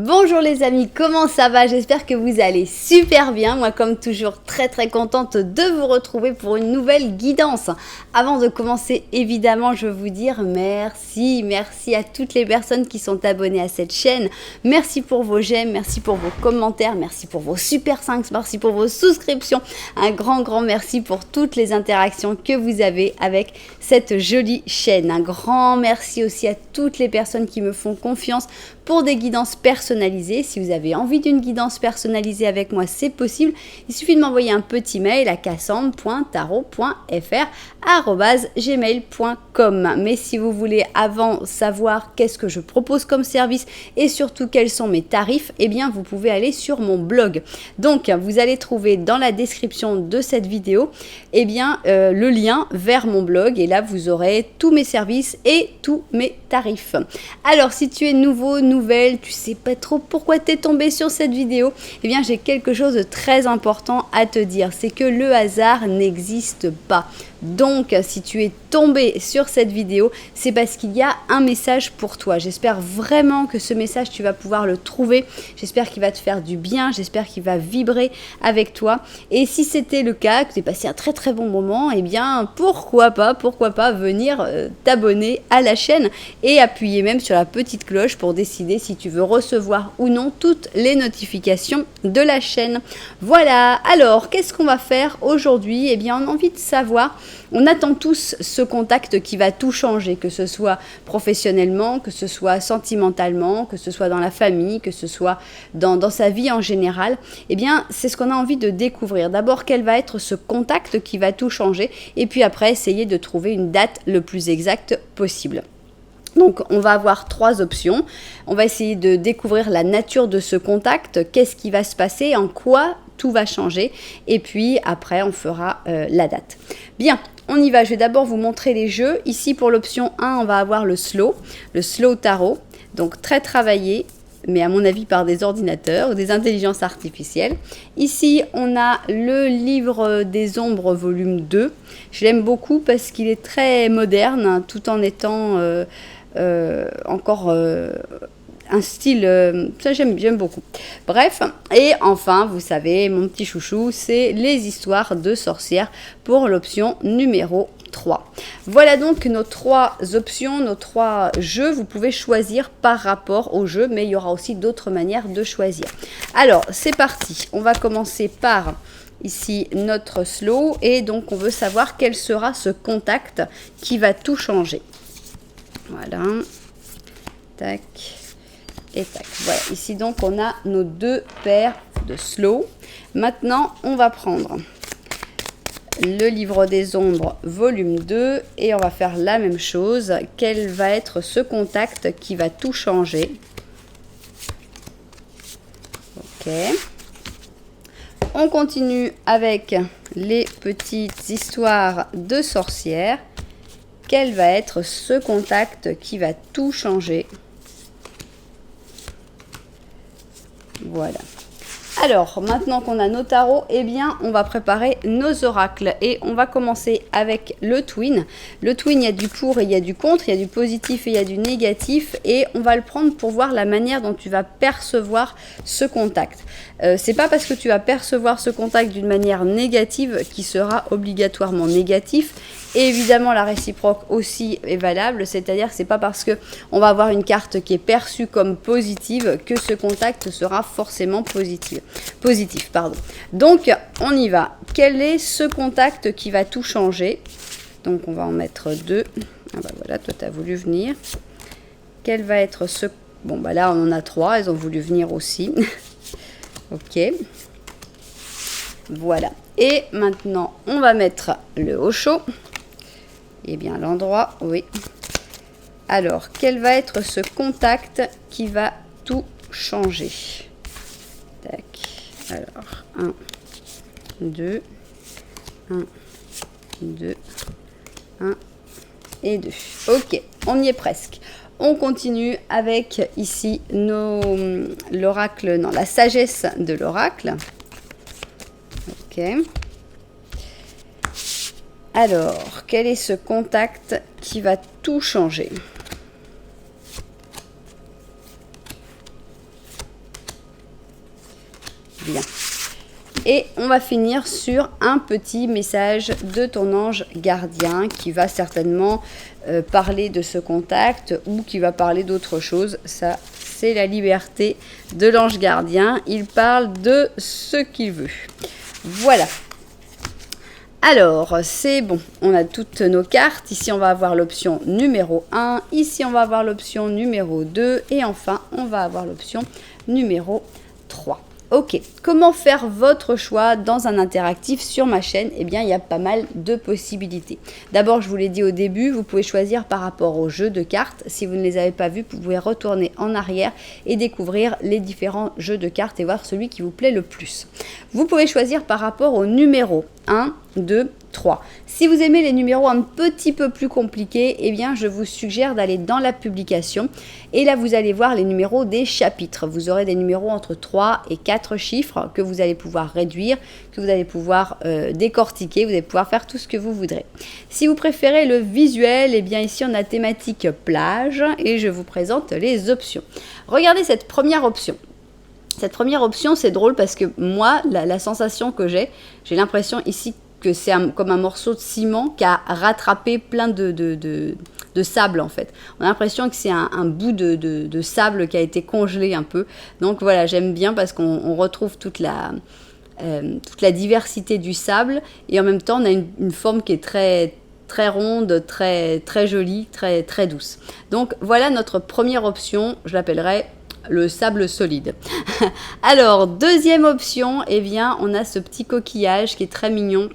Bonjour les amis, comment ça va? J'espère que vous allez super bien. Moi comme toujours très contente de vous retrouver pour une nouvelle guidance. Avant de commencer évidemment je veux vous dire merci à toutes les personnes qui sont abonnées à cette chaîne. Merci pour vos j'aime, merci pour vos commentaires, merci pour vos super 5, merci pour vos souscriptions. Un grand merci pour toutes les interactions que vous avez avec cette jolie chaîne. Un grand merci aussi à toutes les personnes qui me font confiance pour des guidances personnalisées. Si vous avez envie d'une guidance personnalisée avec moi, c'est possible. Il suffit de m'envoyer un petit mail à cassandre.tarot.fr@gmail.com. Mais si vous voulez avant savoir qu'est-ce que je propose comme service et surtout quels sont mes tarifs, eh bien vous pouvez aller sur mon blog. Donc vous allez trouver dans la description de cette vidéo eh bien, le lien vers mon blog et là vous aurez tous mes services et tous mes tarifs. Alors si tu es nouvelle, tu sais pas trop pourquoi tu es tombé sur cette vidéo, eh bien j'ai quelque chose de très important à te dire, c'est que le hasard n'existe pas. Donc si tu es tombé sur cette vidéo, c'est parce qu'il y a un message pour toi. J'espère vraiment que ce message tu vas pouvoir le trouver, j'espère qu'il va te faire du bien, j'espère qu'il va vibrer avec toi. Et si c'était le cas, que tu as passé un très bon moment, eh bien pourquoi pas venir t'abonner à la chaîne et appuyer même sur la petite cloche pour décider si tu veux recevoir ou non toutes les notifications de la chaîne. Voilà, alors qu'est-ce qu'on va faire aujourd'hui? Eh bien on a envie de savoir, on attend tous ce contact qui va tout changer, que ce soit professionnellement, que ce soit sentimentalement, que ce soit dans la famille, que ce soit dans sa vie en général. Eh bien c'est ce qu'on a envie de découvrir. D'abord quel va être ce contact qui va tout changer et puis après essayer de trouver une date le plus exacte possible. Donc on va avoir trois options, on va essayer de découvrir la nature de ce contact, qu'est-ce qui va se passer, en quoi tout va changer et puis après on fera la date. Bien, on y va, je vais d'abord vous montrer les jeux. Ici pour l'option 1 on va avoir le slow tarot, donc très travaillé mais à mon avis par des ordinateurs ou des intelligences artificielles. Ici, on a le livre des ombres volume 2. Je l'aime beaucoup parce qu'il est très moderne, tout en étant encore un style, ça j'aime beaucoup. Bref, et enfin, vous savez, mon petit chouchou, c'est les histoires de sorcières pour l'option numéro 3. Voilà donc nos trois options, nos trois jeux. Vous pouvez choisir par rapport au jeu, mais il y aura aussi d'autres manières de choisir. Alors, c'est parti. On va commencer par ici notre slow et donc on veut savoir quel sera ce contact qui va tout changer. Voilà. Tac. Et tac. Voilà. Ici donc on a nos deux paires de slow. Maintenant, on va prendre le livre des ombres volume 2 et on va faire la même chose. Quel va être ce contact qui va tout changer? Ok. On continue avec les petites histoires de sorcières. Quel va être ce contact qui va tout changer? Voilà. Alors, maintenant qu'on a nos tarots, eh bien, on va préparer nos oracles. Et on va commencer avec le twin. Le twin, il y a du pour et il y a du contre, il y a du positif et il y a du négatif. Et on va le prendre pour voir la manière dont tu vas percevoir ce contact. C'est pas parce que tu vas percevoir ce contact d'une manière négative qu'il sera obligatoirement négatif. Et évidemment, la réciproque aussi est valable, c'est-à-dire que c'est pas parce que on va avoir une carte qui est perçue comme positive que ce contact sera forcément positif. Donc, on y va. Quel est ce contact qui va tout changer? Donc, on va en mettre deux. Ah bah voilà, toi, tu as voulu venir. Quel va être ce... Bon, bah là, on en a trois. Elles ont voulu venir aussi. Ok. Voilà. Et maintenant, on va mettre le haut chaud. Eh bien, l'endroit, oui. Alors, quel va être ce contact qui va tout changer? Tac. Alors, 1, 2, 1, 2, 1 et 2. Ok, on y est presque. On continue avec ici l'oracle, non, la sagesse de l'oracle. Ok. Alors, quel est ce contact qui va tout changer? bien. Et on va finir sur un petit message de ton ange gardien qui va certainement parler de ce contact ou qui va parler d'autre chose. Ça, c'est la liberté de l'ange gardien. Il parle de ce qu'il veut. Voilà. Alors, c'est bon, on a toutes nos cartes. Ici, on va avoir l'option numéro 1. Ici, on va avoir l'option numéro 2. Et enfin, on va avoir l'option numéro 3. Ok, comment faire votre choix dans un interactif sur ma chaîne? Eh bien, il y a pas mal de possibilités. D'abord, je vous l'ai dit au début, vous pouvez choisir par rapport aux jeux de cartes. Si vous ne les avez pas vus, vous pouvez retourner en arrière et découvrir les différents jeux de cartes et voir celui qui vous plaît le plus. Vous pouvez choisir par rapport au numéro 1, 2, 3. Si vous aimez les numéros un petit peu plus compliqués, eh bien, je vous suggère d'aller dans la publication. Et là, vous allez voir les numéros des chapitres. Vous aurez des numéros entre 3 et 4 chiffres que vous allez pouvoir réduire, que vous allez pouvoir décortiquer. Vous allez pouvoir faire tout ce que vous voudrez. Si vous préférez le visuel, eh bien, ici, on a thématique plage et je vous présente les options. Regardez cette première option. Cette première option, c'est drôle parce que moi, la sensation que j'ai l'impression ici que c'est comme un morceau de ciment qui a rattrapé plein de sable en fait. On a l'impression que c'est un bout de sable qui a été congelé un peu. Donc voilà, j'aime bien parce qu'on retrouve toute la diversité du sable et en même temps on a une forme qui est très ronde, très jolie, très douce. Donc voilà notre première option, je l'appellerai le sable solide. Alors, deuxième option, eh bien, on a ce petit coquillage qui est très mignon,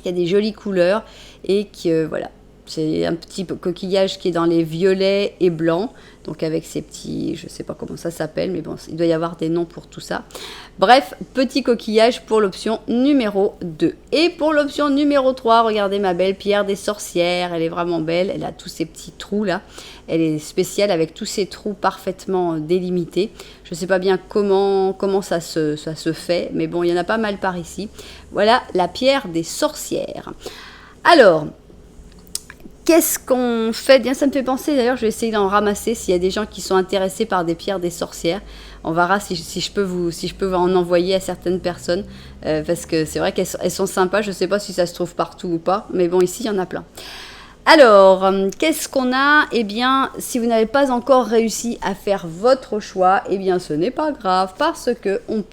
qui a des jolies couleurs et qui, voilà, c'est un petit coquillage qui est dans les violets et blancs, donc avec ces petits, je ne sais pas comment ça s'appelle, mais bon, il doit y avoir des noms pour tout ça. Bref, petit coquillage pour l'option numéro 2. Et pour l'option numéro 3, regardez ma belle pierre des sorcières, elle est vraiment belle, elle a tous ces petits trous là. Elle est spéciale avec tous ces trous parfaitement délimités. Je ne sais pas bien comment ça se fait, mais bon, il y en a pas mal par ici. Voilà la pierre des sorcières. Alors, qu'est-ce qu'on fait? Bien, ça me fait penser, d'ailleurs, je vais essayer d'en ramasser s'il y a des gens qui sont intéressés par des pierres des sorcières. On verra si je peux en envoyer à certaines personnes, parce que c'est vrai qu'elles sont sympas. Je ne sais pas si ça se trouve partout ou pas, mais bon, ici, il y en a plein. Alors, qu'est-ce qu'on a? Eh bien, si vous n'avez pas encore réussi à faire votre choix, eh bien, ce n'est pas grave parce que on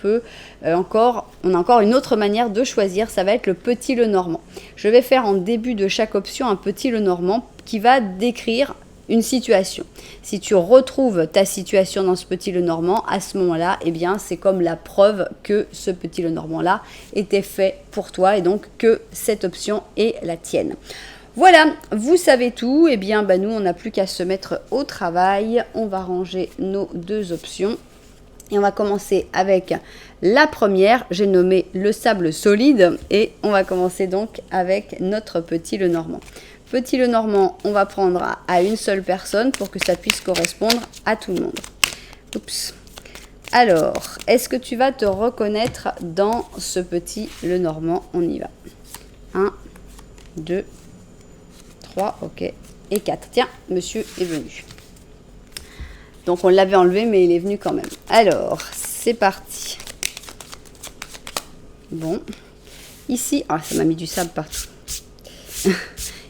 a encore une autre manière de choisir. Ça va être le petit Lenormand. Je vais faire en début de chaque option un petit Lenormand qui va décrire une situation. Si tu retrouves ta situation dans ce petit Lenormand, à ce moment-là, eh bien, c'est comme la preuve que ce petit Lenormand-là était fait pour toi et donc que cette option est la tienne. Voilà, vous savez tout. Eh bien, nous, on n'a plus qu'à se mettre au travail. On va ranger nos deux options. Et on va commencer avec la première. J'ai nommé le sable solide. Et on va commencer donc avec notre petit Lenormand. Petit Lenormand, on va prendre à une seule personne pour que ça puisse correspondre à tout le monde. Oups. Alors, est-ce que tu vas te reconnaître dans ce petit Lenormand? On y va. 1, 2, 3, ok, et 4. Tiens, monsieur est venu. Donc on l'avait enlevé, mais il est venu quand même. Alors, c'est parti. Bon. Ici, ça m'a mis du sable partout.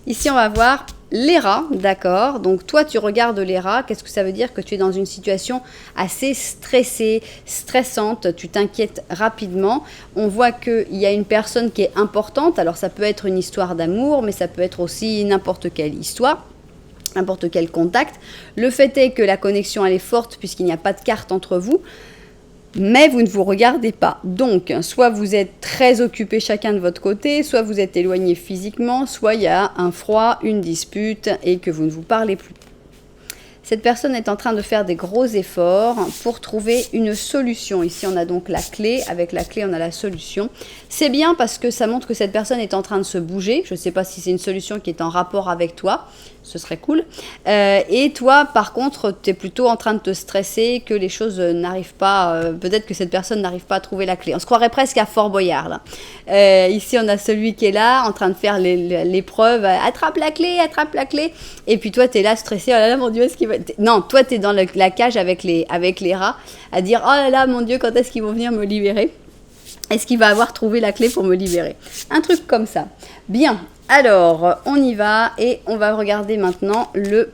Ici, on va voir les rats, d'accord. Donc toi, tu regardes les rats. Qu'est-ce que ça veut dire? Que tu es dans une situation assez stressée, stressante. Tu t'inquiètes rapidement. On voit qu'il y a une personne qui est importante. Alors ça peut être une histoire d'amour, mais ça peut être aussi n'importe quelle histoire, n'importe quel contact. Le fait est que la connexion, elle est forte puisqu'il n'y a pas de carte entre vous. Mais vous ne vous regardez pas. Donc, soit vous êtes très occupés chacun de votre côté, soit vous êtes éloignés physiquement, soit il y a un froid, une dispute et que vous ne vous parlez plus. Cette personne est en train de faire des gros efforts pour trouver une solution. Ici, on a donc la clé. Avec la clé, on a la solution. C'est bien parce que ça montre que cette personne est en train de se bouger. Je ne sais pas si c'est une solution qui est en rapport avec toi. Ce serait cool. Et toi, par contre, tu es plutôt en train de te stresser, que les choses n'arrivent pas. Peut-être que cette personne n'arrive pas à trouver la clé. On se croirait presque à Fort Boyard, là. Ici, on a celui qui est là, en train de faire l'épreuve. Attrape la clé, attrape la clé. Et puis toi, tu es là, stressé. Oh là là, mon Dieu, est-ce qu'il va... Non, toi, tu es dans la cage avec les rats, à dire, oh là là, mon Dieu, quand est-ce qu'ils vont venir me libérer? Est-ce qu'il va avoir trouvé la clé pour me libérer? Un truc comme ça. Bien, alors on y va et on va regarder maintenant le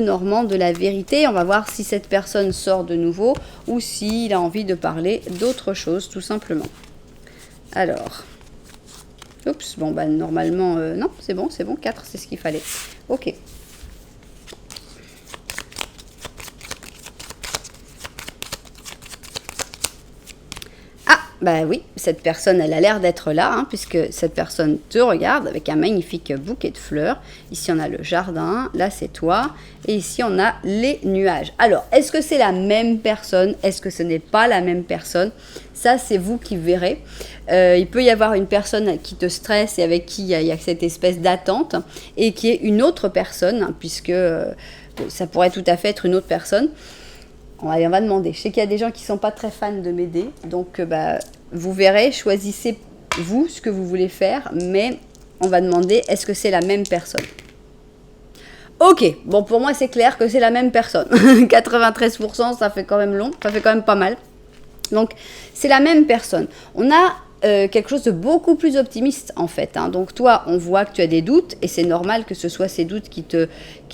Normand de la vérité. On va voir si cette personne sort de nouveau ou s'il a envie de parler d'autre chose tout simplement. Alors, oups, bon bah normalement, non, c'est bon, 4 c'est ce qu'il fallait. Ok. Bah oui, cette personne, elle a l'air d'être là, hein, puisque cette personne te regarde avec un magnifique bouquet de fleurs. Ici, on a le jardin, là, c'est toi, et ici, on a les nuages. Alors, est-ce que c'est la même personne? Est-ce que ce n'est pas la même personne? Ça, c'est vous qui verrez. Il peut y avoir une personne qui te stresse et avec qui il y a cette espèce d'attente, et qui est une autre personne, hein, puisque ça pourrait tout à fait être une autre personne. Allez, on va demander. Je sais qu'il y a des gens qui ne sont pas très fans de m'aider. Donc, vous verrez, choisissez vous ce que vous voulez faire. Mais on va demander, est-ce que c'est la même personne? Ok, bon, pour moi, c'est clair que c'est la même personne. 93%, ça fait quand même long. Ça fait quand même pas mal. Donc, c'est la même personne. On a quelque chose de beaucoup plus optimiste en fait, hein. Donc toi, on voit que tu as des doutes et c'est normal que ce soit ces doutes qui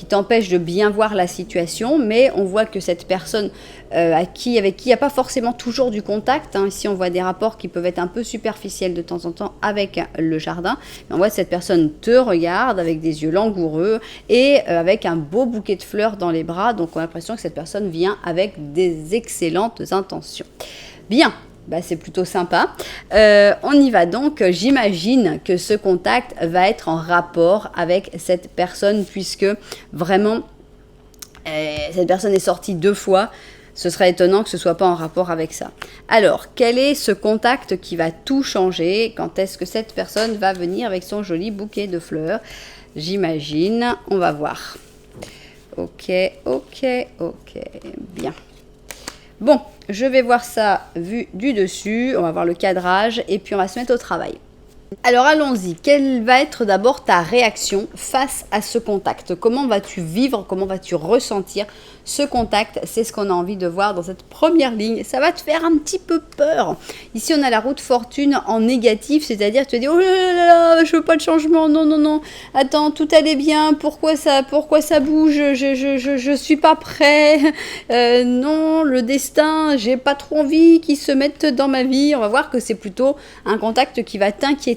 t'empêchent de bien voir la situation, mais on voit que cette personne avec qui il n'y a pas forcément toujours du contact, hein. Ici on voit des rapports qui peuvent être un peu superficiels de temps en temps avec le jardin, mais on voit que cette personne te regarde avec des yeux langoureux et avec un beau bouquet de fleurs dans les bras, donc on a l'impression que cette personne vient avec des excellentes intentions. Bien. Bah, c'est plutôt sympa. On y va donc. J'imagine que ce contact va être en rapport avec cette personne puisque vraiment, cette personne est sortie 2 fois. Ce serait étonnant que ce ne soit pas en rapport avec ça. Alors, quel est ce contact qui va tout changer? Quand est-ce que cette personne va venir avec son joli bouquet de fleurs? J'imagine. On va voir. Ok. Bien. Bon, je vais voir ça vu du dessus, on va voir le cadrage et puis on va se mettre au travail. Alors allons-y, quelle va être d'abord ta réaction face à ce contact? Comment vas-tu vivre, comment vas-tu ressentir ce contact? C'est ce qu'on a envie de voir dans cette première ligne. Ça va te faire un petit peu peur. Ici, on a la roue de fortune en négatif, c'est-à-dire tu te dis « Oh là là, je veux pas de changement, non, attends, tout allait bien, pourquoi ça bouge, je suis pas prêt, non, le destin, j'ai pas trop envie qu'il se mette dans ma vie. » On va voir que c'est plutôt un contact qui va t'inquiéter.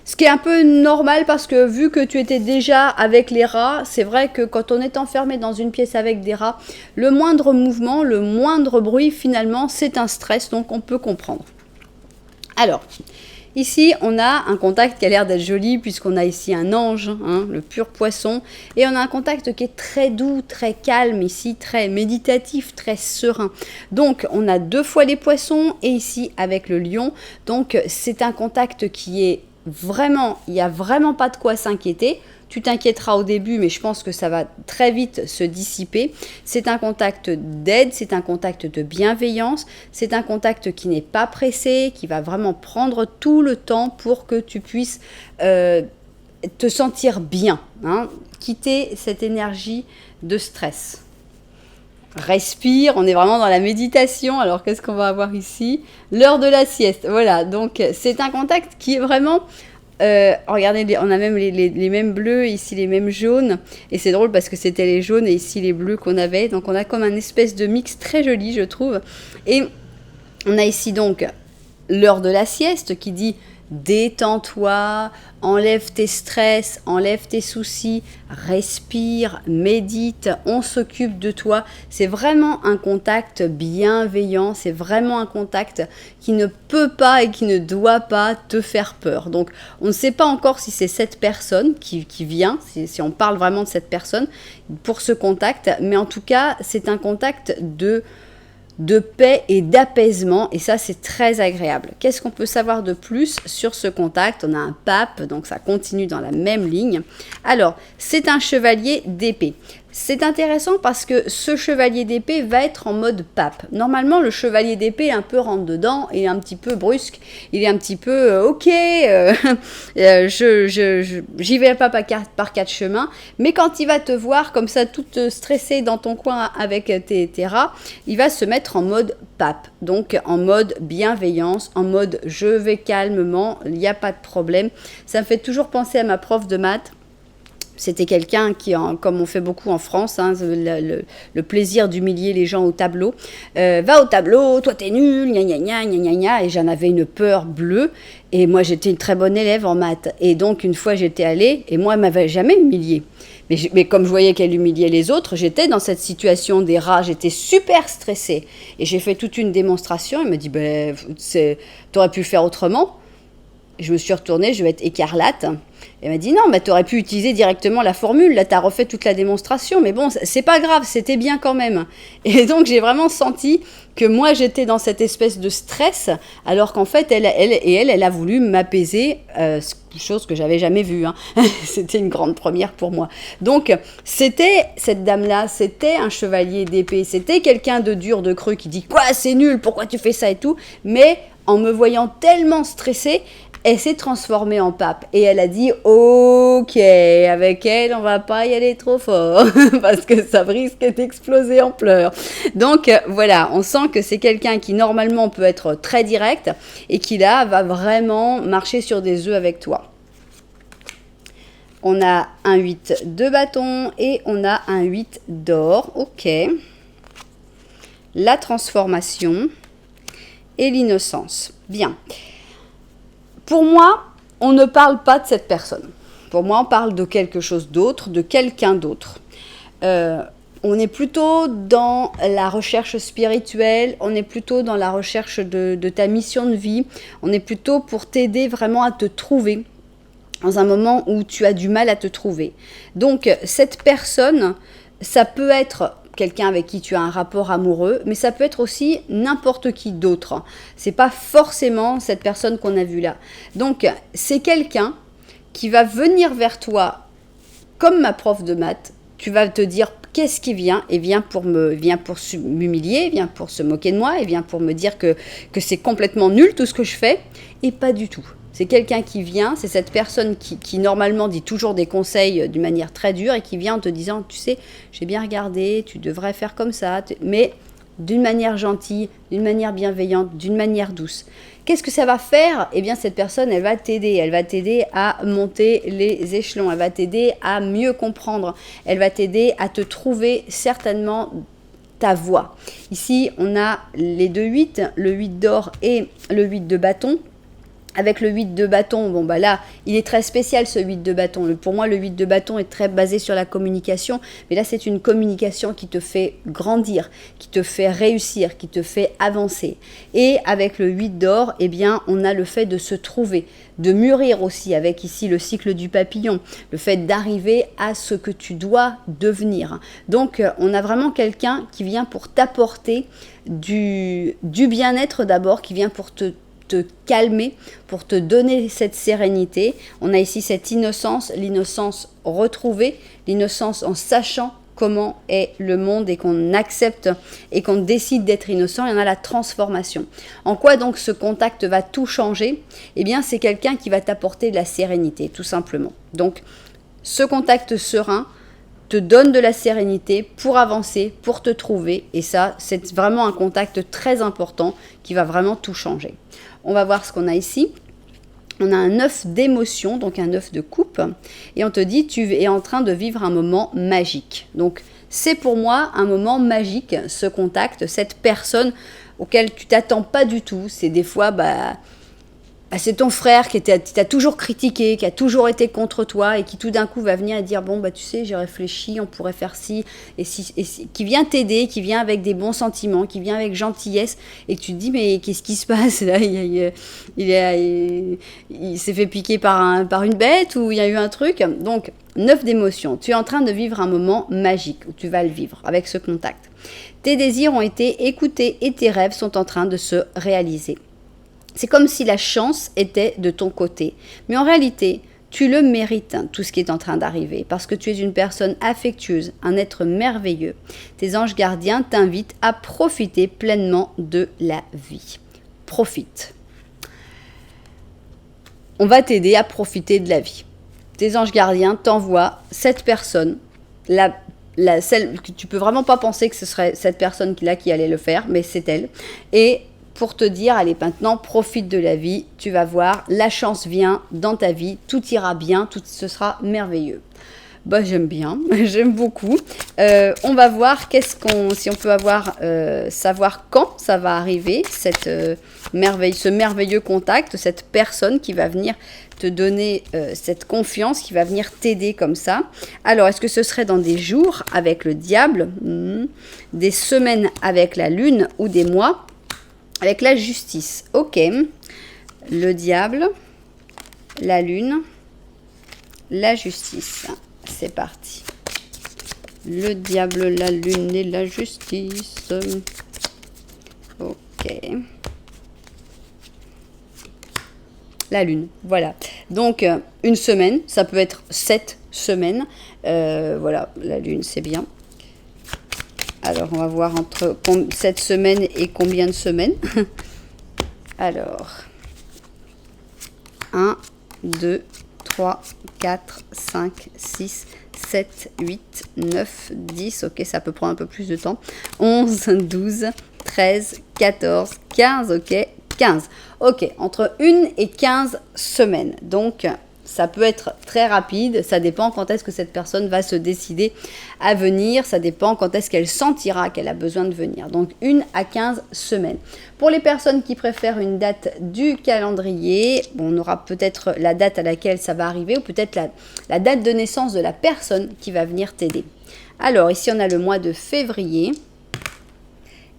Ce qui est un peu normal parce que vu que tu étais déjà avec les rats, c'est vrai que quand on est enfermé dans une pièce avec des rats, le moindre mouvement, le moindre bruit, finalement, c'est un stress, donc on peut comprendre. Alors, ici, on a un contact qui a l'air d'être joli puisqu'on a ici un ange, hein, le pur poisson, et on a un contact qui est très doux, très calme ici, très méditatif, très serein. Donc, on a 2 fois les poissons et ici avec le lion, donc c'est un contact qui est vraiment, il n'y a vraiment pas de quoi s'inquiéter. Tu t'inquiéteras au début, mais je pense que ça va très vite se dissiper. C'est un contact d'aide, c'est un contact de bienveillance, c'est un contact qui n'est pas pressé, qui va vraiment prendre tout le temps pour que tu puisses te sentir bien, hein, quitter cette énergie de stress. Respire, on est vraiment dans la méditation. Alors, qu'est-ce qu'on va avoir ici? L'heure de la sieste. Voilà, donc c'est un contact qui est vraiment... regardez, on a même les mêmes bleus, ici les mêmes jaunes. Et c'est drôle parce que c'était les jaunes et ici les bleus qu'on avait. Donc, on a comme un espèce de mix très joli, je trouve. Et on a ici donc l'heure de la sieste qui dit... Détends-toi, enlève tes stress, enlève tes soucis, respire, médite, on s'occupe de toi. C'est vraiment un contact bienveillant, c'est vraiment un contact qui ne peut pas et qui ne doit pas te faire peur. Donc, on ne sait pas encore si c'est cette personne qui vient, si on parle vraiment de cette personne pour ce contact, mais en tout cas, c'est un contact de paix et d'apaisement, et ça c'est très agréable. Qu'est-ce qu'on peut savoir de plus sur ce contact? On a un pape, donc ça continue dans la même ligne. Alors, c'est un chevalier d'épée. C'est intéressant parce que ce chevalier d'épée va être en mode pape. Normalement, le chevalier d'épée est un peu rentre dedans, il est un petit peu brusque, il est un petit peu ok, j'y vais pas par quatre chemins. Mais quand il va te voir comme ça, toute stressée dans ton coin avec tes rats, il va se mettre en mode pape. Donc en mode bienveillance, en mode je vais calmement, il n'y a pas de problème. Ça me fait toujours penser à ma prof de maths. C'était quelqu'un qui, comme on fait beaucoup en France, hein, le plaisir d'humilier les gens au tableau. Va au tableau, toi t'es nul, gna gna gna gna gna gna. Et j'en avais une peur bleue. Et moi j'étais une très bonne élève en maths. Et donc une fois j'étais allée, et moi elle m'avait jamais humiliée. Mais comme je voyais qu'elle humiliait les autres, j'étais dans cette situation des rats, j'étais super stressée. Et j'ai fait toute une démonstration. Elle me dit, t'aurais pu faire autrement. Je me suis retournée, je vais être écarlate. Elle m'a dit non, mais tu aurais pu utiliser directement la formule. Là, tu as refait toute la démonstration. Mais bon, c'est pas grave, c'était bien quand même. Et donc, j'ai vraiment senti que moi, j'étais dans cette espèce de stress, alors qu'en fait, elle a voulu m'apaiser, chose que j'avais jamais vue. Hein. C'était une grande première pour moi. Donc, c'était cette dame-là, c'était un chevalier d'épée. C'était quelqu'un de dur, de creux, qui dit « Quoi, c'est nul, pourquoi tu fais ça et tout ?» Mais en me voyant tellement stressée, elle s'est transformée en pape et elle a dit « Ok, avec elle, on va pas y aller trop fort parce que ça risque d'exploser en pleurs. » Donc voilà, on sent que c'est quelqu'un qui normalement peut être très direct et qui là va vraiment marcher sur des œufs avec toi. On a un 8 de bâton et on a un 8 d'or. Ok. La transformation et l'innocence. Bien. Pour moi, on ne parle pas de cette personne. Pour moi, on parle de quelque chose d'autre, de quelqu'un d'autre. On est plutôt dans la recherche spirituelle, on est plutôt dans la recherche de ta mission de vie, on est plutôt pour t'aider vraiment à te trouver dans un moment où tu as du mal à te trouver. Donc, cette personne, ça peut être quelqu'un avec qui tu as un rapport amoureux, mais ça peut être aussi n'importe qui d'autre. C'est pas forcément cette personne qu'on a vue là. Donc, c'est quelqu'un qui va venir vers toi comme ma prof de maths. Tu vas te dire qu'est-ce qui vient et vient pour m'humilier, vient pour se moquer de moi et vient pour me dire que c'est complètement nul tout ce que je fais et pas du tout. C'est quelqu'un qui vient, c'est cette personne qui normalement dit toujours des conseils d'une manière très dure et qui vient en te disant, tu sais, j'ai bien regardé, tu devrais faire comme ça, mais d'une manière gentille, d'une manière bienveillante, d'une manière douce. Qu'est-ce que ça va faire ? Eh bien, cette personne, elle va t'aider à monter les échelons, elle va t'aider à mieux comprendre, elle va t'aider à te trouver certainement ta voie. Ici, on a les deux 8, le 8 d'or et le 8 de bâton. Avec le 8 de bâton, bon bah là, il est très spécial ce 8 de bâton. Pour moi, le 8 de bâton est très basé sur la communication. Mais là, c'est une communication qui te fait grandir, qui te fait réussir, qui te fait avancer. Et avec le 8 d'or, eh bien, on a le fait de se trouver, de mûrir aussi, avec ici le cycle du papillon. Le fait d'arriver à ce que tu dois devenir. Donc, on a vraiment quelqu'un qui vient pour t'apporter du bien-être d'abord, qui vient pour te calmer, pour te donner cette sérénité. On a ici cette innocence, l'innocence retrouvée, l'innocence en sachant comment est le monde et qu'on accepte et qu'on décide d'être innocent. Il y en a la transformation. En quoi donc ce contact va tout changer ? Eh bien, c'est quelqu'un qui va t'apporter de la sérénité, tout simplement. Donc, ce contact serein te donne de la sérénité pour avancer, pour te trouver. Et ça, c'est vraiment un contact très important qui va vraiment tout changer. On va voir ce qu'on a ici. On a un 9 d'émotion, donc un 9 de coupe. Et on te dit, tu es en train de vivre un moment magique. Donc, c'est pour moi un moment magique, ce contact, cette personne auquel tu t'attends pas du tout. C'est des fois, c'est ton frère qui t'a toujours critiqué, qui a toujours été contre toi et qui tout d'un coup va venir et dire bon tu sais j'ai réfléchi, on pourrait faire ci et si, qui vient t'aider, qui vient avec des bons sentiments, qui vient avec gentillesse et que tu te dis mais qu'est-ce qui se passe là, il s'est fait piquer par une bête ou il y a eu un truc. Donc 9 d'émotions, tu es en train de vivre un moment magique où tu vas le vivre avec ce contact. Tes désirs ont été écoutés et tes rêves sont en train de se réaliser. C'est comme si la chance était de ton côté. Mais en réalité, Tu le mérites, tout ce qui est en train d'arriver, parce que tu es une personne affectueuse, un être merveilleux. Tes anges gardiens t'invitent à profiter pleinement de la vie. Profite. On va t'aider à profiter de la vie. Tes anges gardiens t'envoient cette personne, celle que tu peux vraiment pas penser que ce serait cette personne-là qui allait le faire, mais c'est elle. Et pour te dire, allez, maintenant, profite de la vie, tu vas voir, la chance vient dans ta vie, tout ira bien, tout ce sera merveilleux. Bah, j'aime bien, j'aime beaucoup. On va voir si on peut savoir quand ça va arriver, ce merveilleux contact, cette personne qui va venir te donner cette confiance, qui va venir t'aider comme ça. Alors, est-ce que ce serait dans des jours avec le diable, des semaines avec la lune ou des mois avec la justice? Ok, le diable, la lune, la justice. C'est parti. Le diable, la lune et la justice. Ok. La lune, voilà. Donc, une semaine, ça peut être 7 semaines. Voilà, la lune, c'est bien. Alors, on va voir entre 7 semaines et combien de semaines. Alors, 1, 2, 3, 4, 5, 6, 7, 8, 9, 10. Ok, ça peut prendre un peu plus de temps. 11, 12, 13, 14, 15. Ok, 15. Ok, entre 1 et 15 semaines. Donc, ça peut être très rapide, ça dépend quand est-ce que cette personne va se décider à venir, ça dépend quand est-ce qu'elle sentira qu'elle a besoin de venir. Donc 1 à 15 semaines. Pour les personnes qui préfèrent une date du calendrier, on aura peut-être la date à laquelle ça va arriver ou peut-être la date de naissance de la personne qui va venir t'aider. Alors ici on a le mois de février.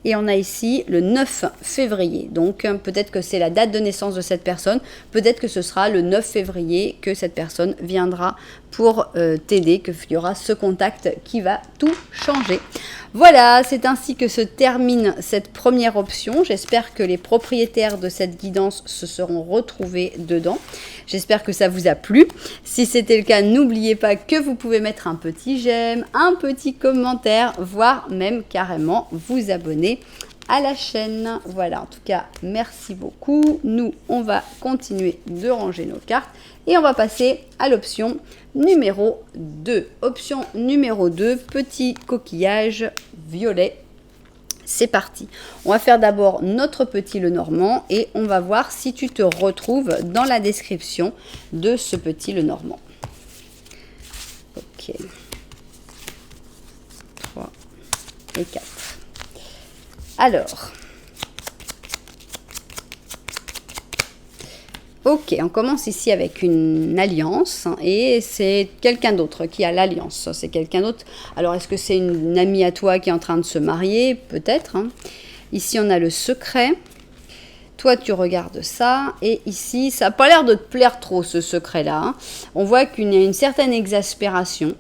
Et on a ici le 9 février. Donc, peut-être que c'est la date de naissance de cette personne. Peut-être que ce sera le 9 février que cette personne viendra pour t'aider, qu'il y aura ce contact qui va tout changer. Voilà, c'est ainsi que se termine cette première option. J'espère que les propriétaires de cette guidance se seront retrouvés dedans. J'espère que ça vous a plu. Si c'était le cas, n'oubliez pas que vous pouvez mettre un petit j'aime, un petit commentaire, voire même carrément vous abonner à la chaîne. Voilà, en tout cas, merci beaucoup. Nous, on va continuer de ranger nos cartes et on va passer à l'option numéro 2. Option numéro 2, petit coquillage violet. C'est parti. On va faire d'abord notre petit Lenormand et on va voir si tu te retrouves dans la description de ce petit Lenormand. Ok. 3 et 4. Alors. Ok, on commence ici avec une alliance et c'est quelqu'un d'autre qui a l'alliance. C'est quelqu'un d'autre. Alors, est-ce que c'est une amie à toi qui est en train de se marier? Peut-être. Hein. Ici, on a le secret. Toi, tu regardes ça. Et ici, ça n'a pas l'air de te plaire trop, ce secret-là. Hein. On voit qu'il y a une certaine exaspération.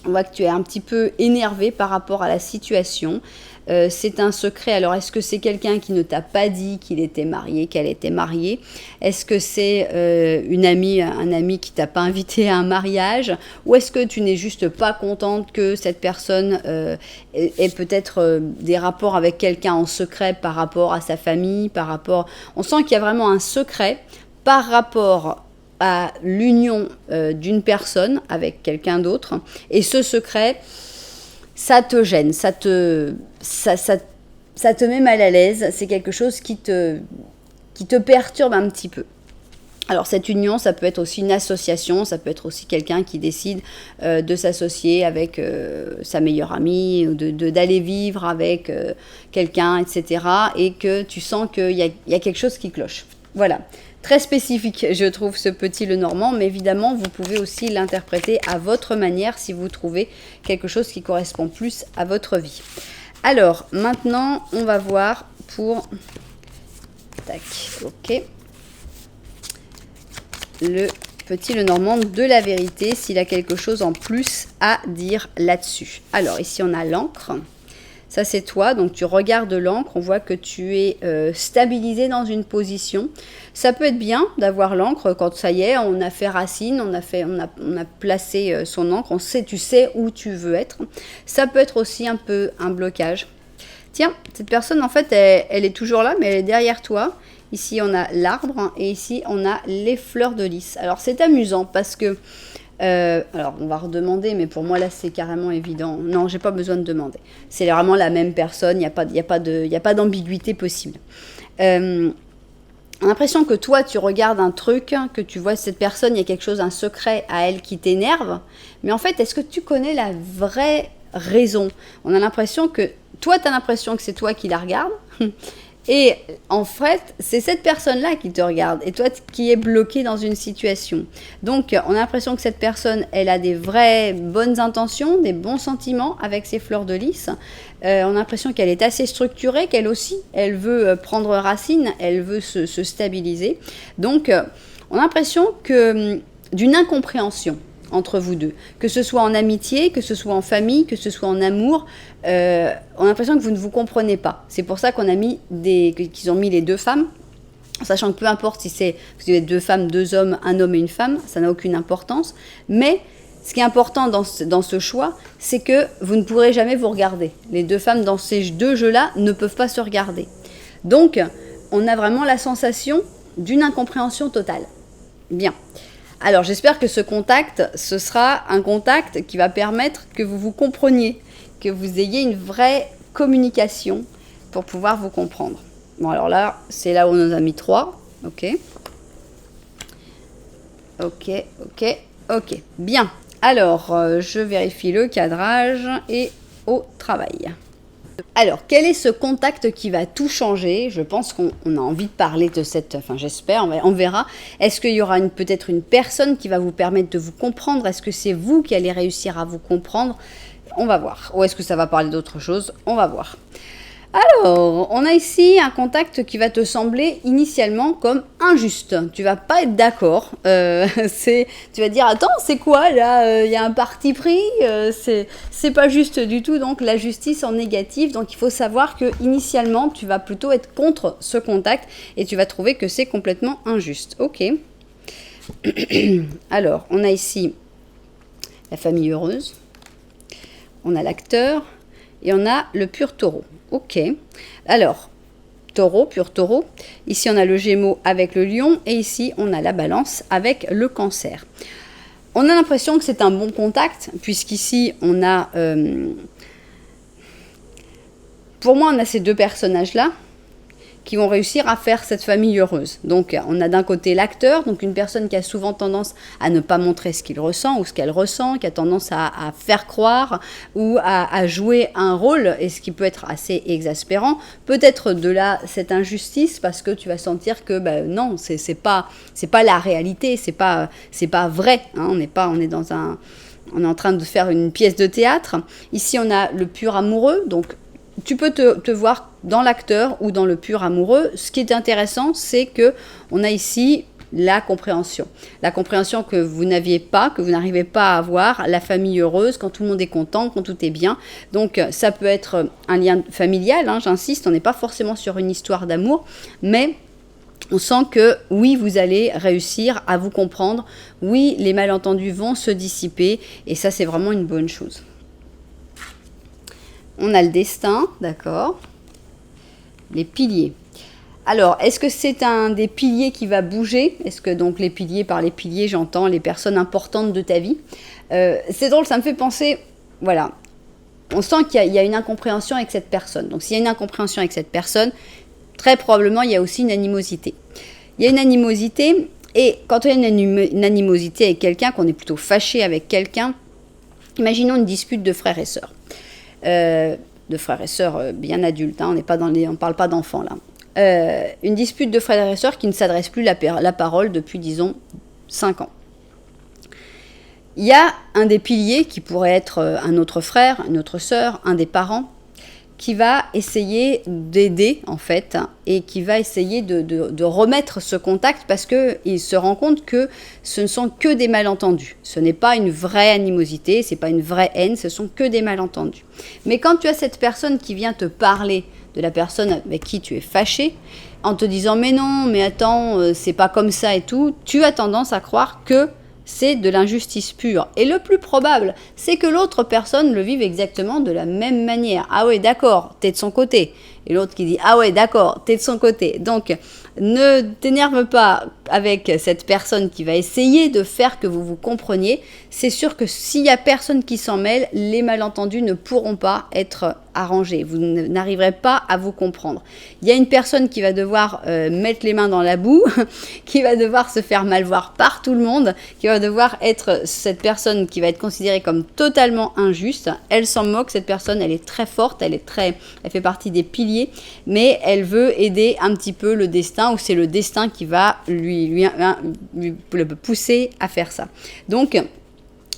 On voit que tu es un petit peu énervé par rapport à la situation. C'est un secret. Alors, est-ce que c'est quelqu'un qui ne t'a pas dit qu'il était marié, qu'elle était mariée? Est-ce que c'est une amie, un ami qui t'a pas invité à un mariage? Ou est-ce que tu n'es juste pas contente que cette personne ait peut-être des rapports avec quelqu'un en secret par rapport à sa famille, par rapport... On sent qu'il y a vraiment un secret par rapport à l'union d'une personne avec quelqu'un d'autre. Et ce secret, ça te gêne, ça te met mal à l'aise. C'est quelque chose qui te perturbe un petit peu. Alors cette union, ça peut être aussi une association, ça peut être aussi quelqu'un qui décide de s'associer avec sa meilleure amie, ou d'aller vivre avec quelqu'un, etc. Et que tu sens qu'il y a quelque chose qui cloche. Voilà. Très spécifique, je trouve, ce petit Lenormand, mais évidemment, vous pouvez aussi l'interpréter à votre manière si vous trouvez quelque chose qui correspond plus à votre vie. Alors, maintenant, on va voir pour... Tac, ok. Le petit Lenormand de la vérité, s'il a quelque chose en plus à dire là-dessus. Alors, ici, on a l'encre. Ça, c'est toi. Donc, tu regardes l'encre. On voit que tu es stabilisé dans une position. Ça peut être bien d'avoir l'encre quand ça y est, on a fait racine, on a placé son encre. Tu sais où tu veux être. Ça peut être aussi un peu un blocage. Tiens, cette personne, en fait, elle est toujours là, mais elle est derrière toi. Ici, on a l'arbre et ici, on a les fleurs de lys. Alors, c'est amusant parce que... alors, on va redemander, mais pour moi, là, c'est carrément évident. Non, j'ai pas besoin de demander. C'est vraiment la même personne, il n'y a pas d'ambiguïté possible. On a l'impression que toi, tu regardes un truc, que tu vois cette personne, il y a quelque chose, un secret à elle qui t'énerve. Mais en fait, est-ce que tu connais la vraie raison? On a l'impression que... Toi, tu as l'impression que c'est toi qui la regarde. Et en fait, c'est cette personne-là qui te regarde et toi qui es bloqué dans une situation. Donc, on a l'impression que cette personne, elle a des vraies bonnes intentions, des bons sentiments avec ses fleurs de lys. On a l'impression qu'elle est assez structurée, qu'elle aussi, elle veut prendre racine, elle veut se stabiliser. Donc, on a l'impression que d'une incompréhension entre vous deux, que ce soit en amitié, que ce soit en famille, que ce soit en amour, on a l'impression que vous ne vous comprenez pas. C'est pour ça qu'on a mis qu'ils ont mis les deux femmes, sachant que peu importe si c'est vous avez deux femmes, deux hommes, un homme et une femme, ça n'a aucune importance. Mais ce qui est important dans ce choix, c'est que vous ne pourrez jamais vous regarder. Les deux femmes dans ces deux jeux-là ne peuvent pas se regarder. Donc, on a vraiment la sensation d'une incompréhension totale. Bien. Alors, j'espère que ce contact, ce sera un contact qui va permettre que vous vous compreniez, que vous ayez une vraie communication pour pouvoir vous comprendre. Bon, alors là, c'est là où on nous a mis 3. Ok. Ok, ok, ok. Bien. Alors, je vérifie le cadrage et au travail. Alors, quel est ce contact qui va tout changer? Je pense qu'on a envie de parler de cette... Enfin, j'espère, on verra. Est-ce qu'il y aura peut-être une personne qui va vous permettre de vous comprendre? Est-ce que c'est vous qui allez réussir à vous comprendre? On va voir. Ou est-ce que ça va parler d'autre chose? On va voir. Alors, on a ici un contact qui va te sembler initialement comme injuste. Tu vas pas être d'accord. Tu vas dire, attends, c'est quoi là? Y a un parti pris. C'est pas juste du tout. Donc la justice en négatif. Donc il faut savoir que initialement, tu vas plutôt être contre ce contact et tu vas trouver que c'est complètement injuste. Ok. Alors, on a ici la famille heureuse. On a l'acteur. Et on a le pur taureau. Ok. Alors, taureau, pur taureau. Ici, on a le gémeaux avec le lion. Et ici, on a la balance avec le cancer. On a l'impression que c'est un bon contact, puisqu'ici, on a... pour moi, on a ces deux personnages-là qui vont réussir à faire cette famille heureuse. Donc, on a d'un côté l'acteur, donc une personne qui a souvent tendance à ne pas montrer ce qu'il ressent ou ce qu'elle ressent, qui a tendance à faire croire ou à jouer un rôle, et ce qui peut être assez exaspérant. Peut-être de là, cette injustice, parce que tu vas sentir que non, c'est pas la réalité, c'est pas vrai. Hein, on est en train de faire une pièce de théâtre. Ici, on a le pur amoureux, donc tu peux te voir dans l'acteur ou dans le pur amoureux. Ce qui est intéressant, c'est que on a ici la compréhension. La compréhension que vous n'aviez pas, que vous n'arrivez pas à avoir, la famille heureuse, quand tout le monde est content, quand tout est bien. Donc ça peut être un lien familial, hein, j'insiste, on n'est pas forcément sur une histoire d'amour, mais on sent que oui, vous allez réussir à vous comprendre, oui, les malentendus vont se dissiper, et ça c'est vraiment une bonne chose. On a le destin, d'accord. Les piliers. Alors, est-ce que c'est un des piliers qui va bouger? Est-ce que donc les piliers, par les piliers, j'entends les personnes importantes de ta vie? C'est drôle, ça me fait penser, voilà, on sent qu'il y a une incompréhension avec cette personne. Donc, s'il y a une incompréhension avec cette personne, très probablement, il y a aussi une animosité. Il y a une animosité, et quand il y a une animosité avec quelqu'un, qu'on est plutôt fâché avec quelqu'un, imaginons une dispute de frères et sœurs. De frères et sœurs bien adultes, hein, on ne parle pas d'enfants là. Une dispute de frères et sœurs qui ne s'adresse plus la parole depuis, disons, 5 ans. Il y a un des piliers qui pourrait être un autre frère, une autre sœur, un des parents, qui va essayer d'aider en fait et qui va essayer de remettre ce contact parce qu'il se rend compte que ce ne sont que des malentendus. Ce n'est pas une vraie animosité, ce n'est pas une vraie haine, ce sont que des malentendus. Mais quand tu as cette personne qui vient te parler de la personne avec qui tu es fâché, en te disant mais non, mais attends, c'est pas comme ça et tout, tu as tendance à croire que c'est de l'injustice pure. Et le plus probable, c'est que l'autre personne le vive exactement de la même manière. Ah ouais, d'accord, t'es de son côté. Et l'autre qui dit, ah ouais, d'accord, t'es de son côté. Donc, ne t'énerve pas avec cette personne qui va essayer de faire que vous vous compreniez. C'est sûr que s'il y a personne qui s'en mêle, les malentendus ne pourront pas être arrangés. Vous n'arriverez pas à vous comprendre. Il y a une personne qui va devoir mettre les mains dans la boue, qui va devoir se faire mal voir par tout le monde, qui va devoir être cette personne qui va être considérée comme totalement injuste. Elle s'en moque, cette personne, elle est très forte, elle fait partie des piliers, mais elle veut aider un petit peu le destin, ou c'est le destin qui va lui pousser à faire ça. Donc,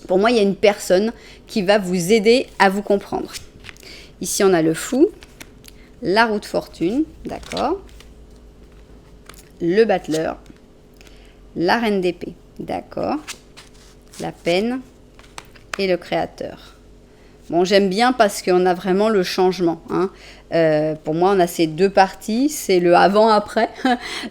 pour moi, il y a une personne qui va vous aider à vous comprendre. Ici, on a le fou, la roue de fortune, d'accord, le battleur, la reine d'épée, d'accord, la peine et le créateur. Bon, j'aime bien parce qu'on a vraiment le changement, hein. Pour moi, on a ces deux parties, c'est le avant-après.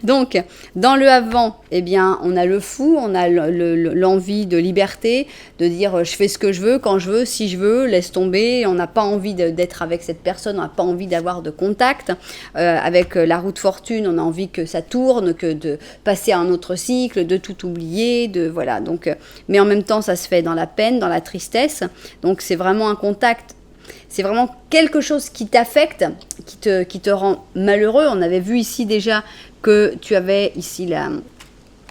Donc, dans le avant, eh bien, on a le fou, on a l'envie de liberté, de dire je fais ce que je veux, quand je veux, si je veux, laisse tomber. On n'a pas envie d'être avec cette personne, on n'a pas envie d'avoir de contact. Avec la roue de fortune, on a envie que ça tourne, que de passer à un autre cycle, de tout oublier, voilà. Donc, mais en même temps, ça se fait dans la peine, dans la tristesse. Donc, c'est vraiment un contact. C'est vraiment quelque chose qui t'affecte, qui te rend malheureux. On avait vu ici déjà que tu avais ici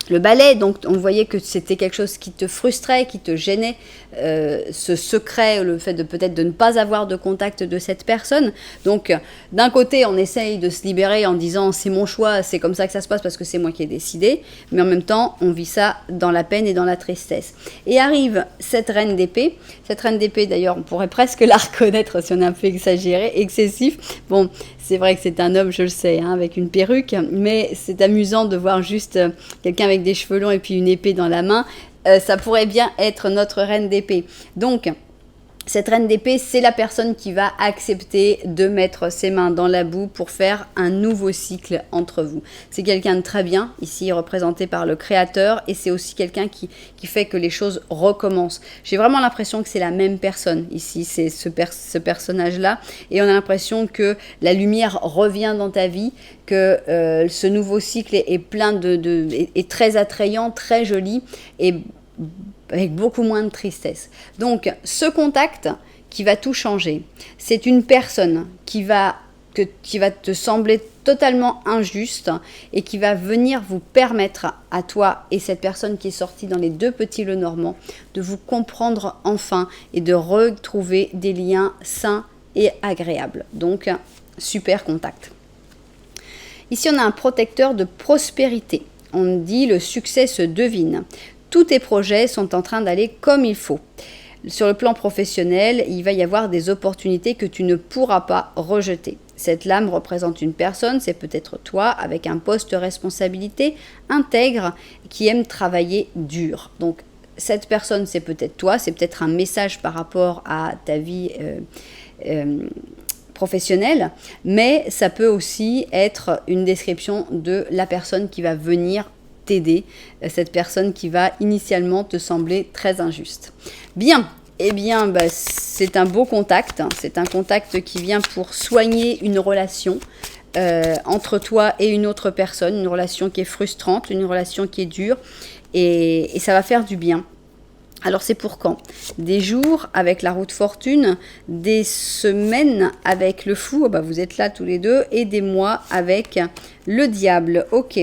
le balai, donc on voyait que c'était quelque chose qui te frustrait, qui te gênait, ce secret, le fait de peut-être de ne pas avoir de contact de cette personne. Donc d'un côté on essaye de se libérer en disant c'est mon choix, c'est comme ça que ça se passe parce que c'est moi qui ai décidé, mais en même temps on vit ça dans la peine et dans la tristesse. Et arrive cette reine d'épée. Cette reine d'épée d'ailleurs on pourrait presque la reconnaître si on est un peu excessif. Bon, c'est vrai que c'est un homme, je le sais, hein, avec une perruque, mais c'est amusant de voir juste quelqu'un avec des cheveux longs et puis une épée dans la main. Ça pourrait bien être notre reine d'épée. Donc, cette reine d'épée, c'est la personne qui va accepter de mettre ses mains dans la boue pour faire un nouveau cycle entre vous. C'est quelqu'un de très bien, ici représenté par le créateur, et c'est aussi quelqu'un qui fait que les choses recommencent. J'ai vraiment l'impression que c'est la même personne ici, c'est ce personnage-là, et on a l'impression que la lumière revient dans ta vie, que ce nouveau cycle est plein est très attrayant, très joli, et avec beaucoup moins de tristesse. Donc, ce contact qui va tout changer, c'est une personne qui va te sembler totalement injuste et qui va venir vous permettre à toi et cette personne qui est sortie dans les deux petits Lenormand de vous comprendre enfin et de retrouver des liens sains et agréables. Donc, super contact. Ici, on a un protecteur de prospérité. On dit le succès se devine. Tous tes projets sont en train d'aller comme il faut. Sur le plan professionnel, il va y avoir des opportunités que tu ne pourras pas rejeter. Cette lame représente une personne, c'est peut-être toi, avec un poste de responsabilité intègre, qui aime travailler dur. Donc, cette personne, c'est peut-être toi, c'est peut-être un message par rapport à ta vie professionnelle, mais ça peut aussi être une description de la personne qui va venir t'aider, cette personne qui va initialement te sembler très injuste. Bien, eh bien, c'est un beau contact, c'est un contact qui vient pour soigner une relation entre toi et une autre personne, une relation qui est frustrante, une relation qui est dure, et ça va faire du bien. Alors c'est pour quand? Des jours avec la roue de fortune, des semaines avec le fou, vous êtes là tous les deux, et des mois avec le diable. Ok.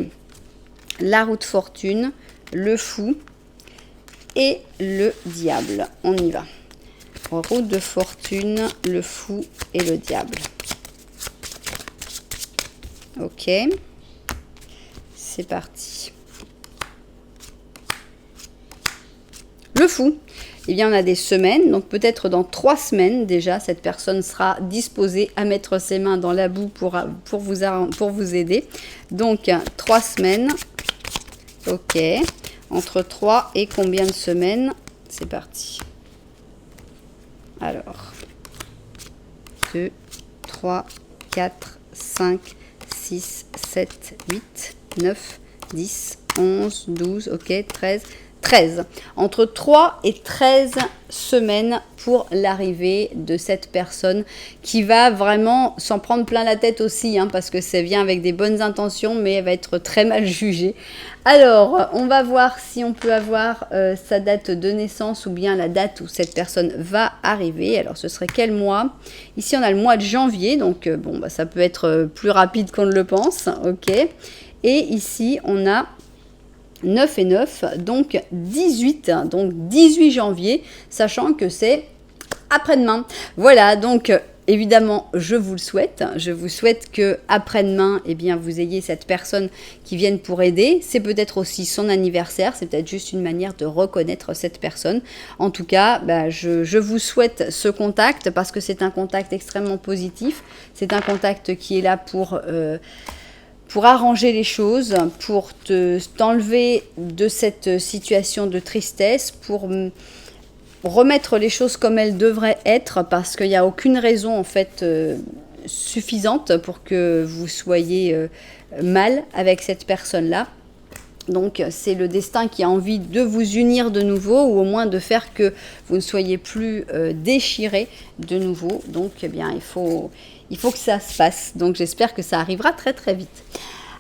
La roue de fortune, le fou et le diable. On y va. Roue de fortune, le fou et le diable. Ok. C'est parti. Le fou. eh bien on a des semaines, donc peut-être dans 3 semaines déjà, cette personne sera disposée à mettre ses mains dans la boue pour vous aider. Donc 3 semaines, ok, entre 3 et combien de semaines? C'est parti. Alors, 2, 3, 4, 5, 6, 7, 8, 9, 10, 11, 12, ok, 13. Entre 3 et 13 semaines pour l'arrivée de cette personne qui va vraiment s'en prendre plein la tête aussi, hein, parce que ça vient avec des bonnes intentions, mais elle va être très mal jugée. Alors, on va voir si on peut avoir sa date de naissance ou bien la date où cette personne va arriver. Alors, ce serait quel mois? Ici, on a le mois de janvier, donc bon, bah, ça peut être plus rapide qu'on ne le pense, ok. Et ici, on a 9 et 9, donc 18, donc 18 janvier, sachant que c'est après-demain. Voilà, donc évidemment, je vous le souhaite. Je vous souhaite que après-demain, eh bien, vous ayez cette personne qui vienne pour aider. C'est peut-être aussi son anniversaire, c'est peut-être juste une manière de reconnaître cette personne. En tout cas, bah, je vous souhaite ce contact parce que c'est un contact extrêmement positif. C'est un contact qui est là pour arranger les choses, pour t'enlever de cette situation de tristesse, pour remettre les choses comme elles devraient être, parce qu'il n'y a aucune raison en fait suffisante pour que vous soyez mal avec cette personne-là. Donc c'est le destin qui a envie de vous unir de nouveau, ou au moins de faire que vous ne soyez plus déchirés de nouveau. Donc eh bien, il faut que ça se passe. Donc j'espère que ça arrivera très très vite.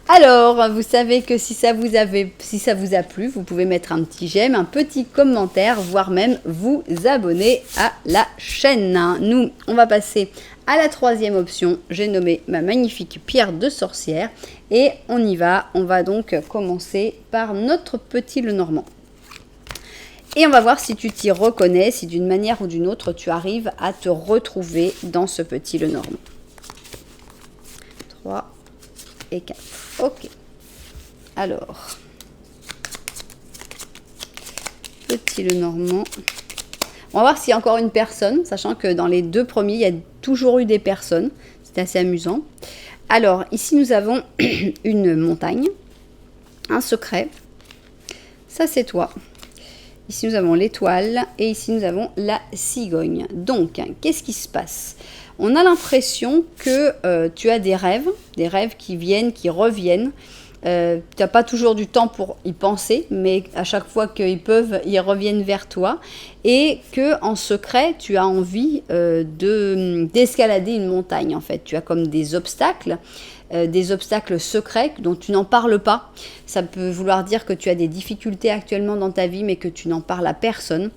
Alors, vous savez que si ça vous a plu, vous pouvez mettre un petit j'aime, un petit commentaire, voire même vous abonner à la chaîne. Nous, on va passer à la troisième option. J'ai nommé ma magnifique pierre de sorcière. Et on y va. On va donc commencer par notre petit Lenormand. Et on va voir si tu t'y reconnais, si d'une manière ou d'une autre, tu arrives à te retrouver dans ce petit Lenormand. 3 et 4. Ok. Alors, petit Lenormand. On va voir s'il y a encore une personne, sachant que dans les deux premiers, il y a toujours eu des personnes. C'est assez amusant. Alors, ici, nous avons une montagne, un secret. Ça, c'est toi. Ici, nous avons l'étoile et ici, nous avons la cigogne. Donc, qu'est-ce qui se passe? On a l'impression que tu as des rêves qui viennent, qui reviennent. Tu n'as pas toujours du temps pour y penser, mais à chaque fois qu'ils peuvent, ils reviennent vers toi. Et que en secret, tu as envie d'escalader une montagne, en fait. Tu as comme des obstacles secrets dont tu n'en parles pas. Ça peut vouloir dire que tu as des difficultés actuellement dans ta vie, mais que tu n'en parles à personne,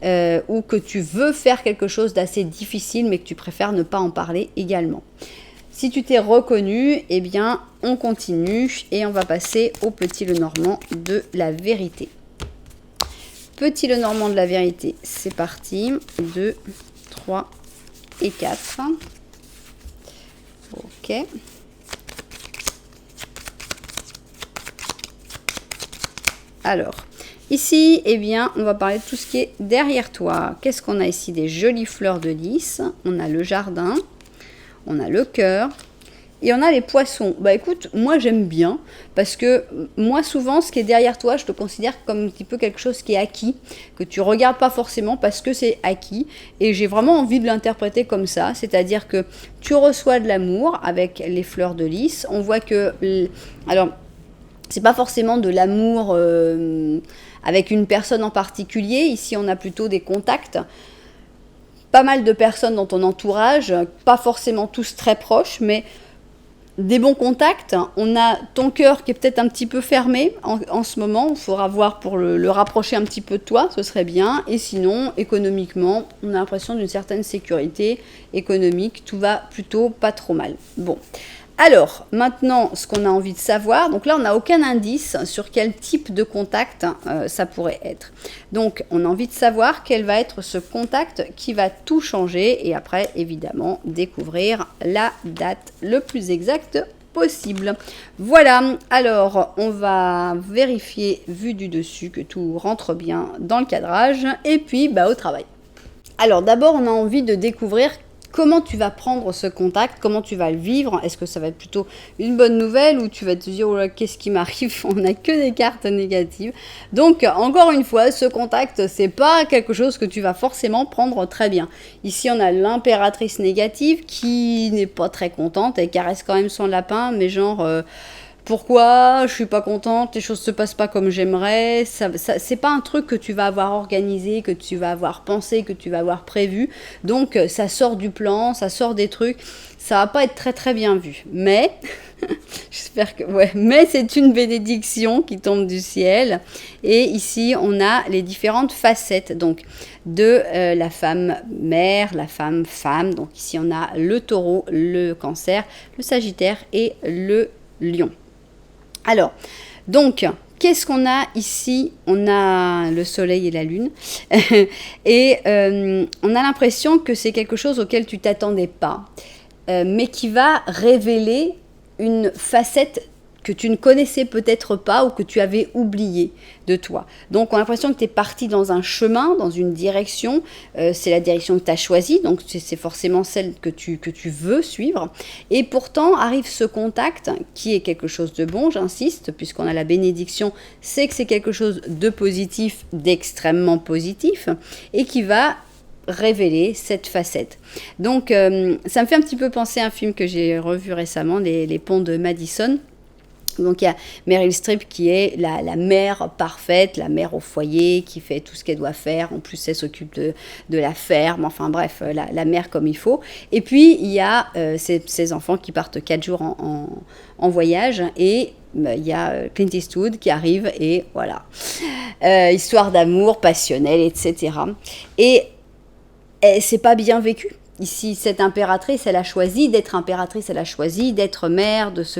ou que tu veux faire quelque chose d'assez difficile, mais que tu préfères ne pas en parler également. Si tu t'es reconnu, eh bien, on continue et on va passer au petit Lenormand de la vérité. Petit Lenormand de la vérité, c'est parti. 2, 3 et 4. Ok. Alors, ici, eh bien, on va parler de tout ce qui est derrière toi. Qu'est-ce qu'on a ici? Des jolies fleurs de lys. On a le jardin. On a le cœur. Et on a les poissons. Bah écoute, moi j'aime bien. Parce que moi souvent, ce qui est derrière toi, je te considère comme un petit peu quelque chose qui est acquis. Que tu regardes pas forcément parce que c'est acquis. Et j'ai vraiment envie de l'interpréter comme ça. C'est-à-dire que tu reçois de l'amour avec les fleurs de lys. On voit que... Alors... c'est pas forcément de l'amour avec une personne en particulier. Ici, on a plutôt des contacts. Pas mal de personnes dans ton entourage, pas forcément tous très proches, mais des bons contacts. On a ton cœur qui est peut-être un petit peu fermé en ce moment. Il faudra voir pour le rapprocher un petit peu de toi, ce serait bien. Et sinon, économiquement, on a l'impression d'une certaine sécurité économique. Tout va plutôt pas trop mal. Bon. Alors, maintenant, ce qu'on a envie de savoir, donc là, on n'a aucun indice sur quel type de contact ça pourrait être. Donc, on a envie de savoir quel va être ce contact qui va tout changer et après, évidemment, découvrir la date le plus exacte possible. Voilà, alors on va vérifier vue du dessus que tout rentre bien dans le cadrage et puis au travail. Alors d'abord on a envie de découvrir comment tu vas prendre ce contact, comment tu vas le vivre. Est-ce que ça va être plutôt une bonne nouvelle ou tu vas te dire oh là, qu'est-ce qui m'arrive, on n'a que des cartes négatives. Donc encore une fois, ce contact, c'est pas quelque chose que tu vas forcément prendre très bien. Ici, on a l'impératrice négative qui n'est pas très contente, elle caresse quand même son lapin, mais genre pourquoi je suis pas contente, les choses se passent pas comme j'aimerais, c'est pas un truc que tu vas avoir organisé, que tu vas avoir pensé, que tu vas avoir prévu, donc ça sort du plan, ça sort des trucs, ça va pas être très très bien vu, mais j'espère que mais c'est une bénédiction qui tombe du ciel, et ici on a les différentes facettes donc de la femme mère, la femme femme, donc ici on a le taureau, le cancer, le sagittaire et le lion. Alors, donc, qu'est-ce qu'on a ici? On a le soleil et la lune. Et on a l'impression que c'est quelque chose auquel tu t'attendais pas, mais qui va révéler une facette que tu ne connaissais peut-être pas ou que tu avais oublié de toi. Donc, on a l'impression que tu es parti dans un chemin, dans une direction. C'est la direction que tu as choisie, donc c'est forcément celle que tu veux suivre. Et pourtant, arrive ce contact qui est quelque chose de bon, j'insiste, puisqu'on a la bénédiction, c'est que c'est quelque chose de positif, d'extrêmement positif, et qui va révéler cette facette. Donc, ça me fait un petit peu penser à un film que j'ai revu récemment, les ponts de Madison. Donc il y a Meryl Streep qui est la mère parfaite, la mère au foyer, qui fait tout ce qu'elle doit faire. En plus, elle s'occupe de la ferme, enfin bref, la mère comme il faut. Et puis, il y a ces enfants qui partent 4 jours en voyage et il y a Clint Eastwood qui arrive et voilà. Histoire d'amour passionnelle, etc. Et c'est pas bien vécu. Ici, cette impératrice, elle a choisi d'être impératrice, elle a choisi d'être mère, de se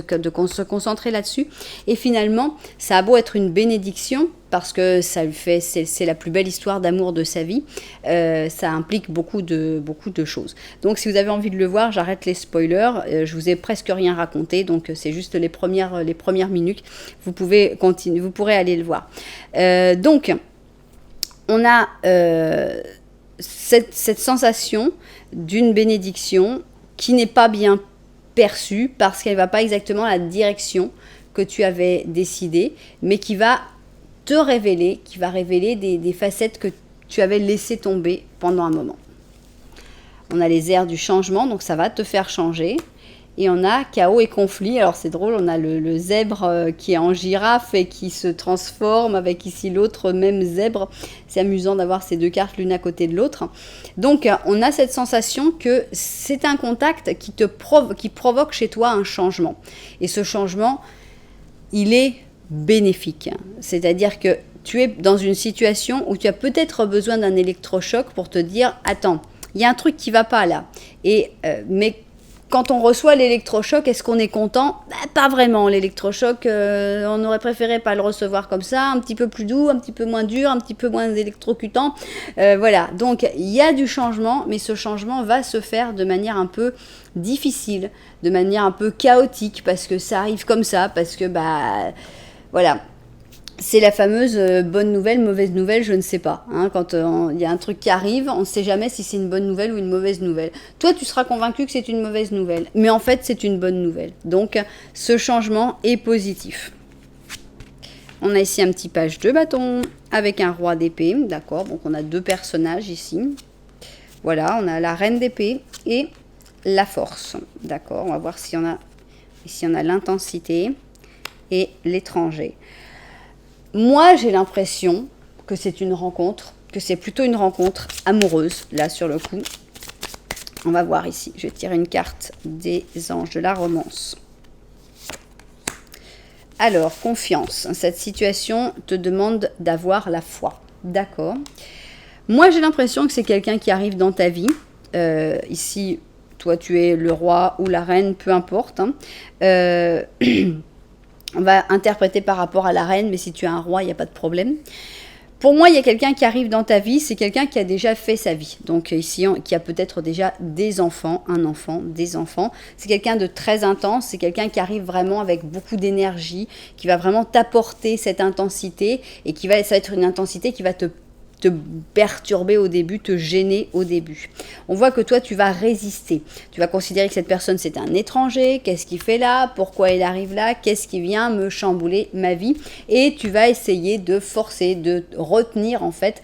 concentrer là-dessus. Et finalement, ça a beau être une bénédiction, parce que ça lui fait, c'est la plus belle histoire d'amour de sa vie, ça implique beaucoup de choses. Donc, si vous avez envie de le voir, j'arrête les spoilers. Je vous ai presque rien raconté, donc c'est juste les premières minutes. Vous pouvez continuer, vous pourrez aller le voir. Donc, on a cette sensation d'une bénédiction qui n'est pas bien perçue parce qu'elle ne va pas exactement à la direction que tu avais décidé, mais qui va te révéler, des facettes que tu avais laissées tomber pendant un moment. On a les airs du changement, donc ça va te faire changer. Et on a chaos et conflit. Alors c'est drôle, on a le zèbre qui est en girafe et qui se transforme avec ici l'autre même zèbre. C'est amusant d'avoir ces deux cartes l'une à côté de l'autre. Donc on a cette sensation que c'est un contact qui provoque chez toi un changement. Et ce changement, il est bénéfique. C'est-à-dire que tu es dans une situation où tu as peut-être besoin d'un électrochoc pour te dire « Attends, il y a un truc qui ne va pas là. » Mais quand on reçoit l'électrochoc, est-ce qu'on est content? Pas vraiment. L'électrochoc, on aurait préféré pas le recevoir comme ça, un petit peu plus doux, un petit peu moins dur, un petit peu moins électrocutant. Voilà, donc il y a du changement, mais ce changement va se faire de manière un peu difficile, de manière un peu chaotique, parce que ça arrive comme ça, parce que voilà. C'est la fameuse bonne nouvelle, mauvaise nouvelle, je ne sais pas. Hein, quand il y a un truc qui arrive, on ne sait jamais si c'est une bonne nouvelle ou une mauvaise nouvelle. Toi, tu seras convaincu que c'est une mauvaise nouvelle, mais en fait, c'est une bonne nouvelle. Donc, ce changement est positif. On a ici un petit page de bâton avec un roi d'épée, d'accord. Donc, on a deux personnages ici. Voilà, on a la reine d'épée et la force, d'accord. On va voir si on a ici on a l'intensité et l'étranger. Moi, j'ai l'impression que c'est une rencontre, que c'est plutôt une rencontre amoureuse, là, sur le coup. On va voir ici. Je vais tirer une carte des anges de la romance. Alors, confiance. Cette situation te demande d'avoir la foi. D'accord. Moi, j'ai l'impression que c'est quelqu'un qui arrive dans ta vie. Ici, toi, tu es le roi ou la reine, peu importe. Hein. On va interpréter par rapport à la reine, mais si tu as un roi, il n'y a pas de problème. pour moi, il y a quelqu'un qui arrive dans ta vie, c'est quelqu'un qui a déjà fait sa vie. Donc ici, qui a peut-être déjà des enfants, un enfant, des enfants. C'est quelqu'un de très intense, c'est quelqu'un qui arrive vraiment avec beaucoup d'énergie, qui va vraiment t'apporter cette intensité et ça va être une intensité qui va te perturber au début, te gêner au début. On voit que toi, tu vas résister. Tu vas considérer que cette personne, c'est un étranger. Qu'est-ce qu'il fait là? Pourquoi il arrive là? Qu'est-ce qui vient me chambouler ma vie? Et tu vas essayer de forcer, de retenir en fait,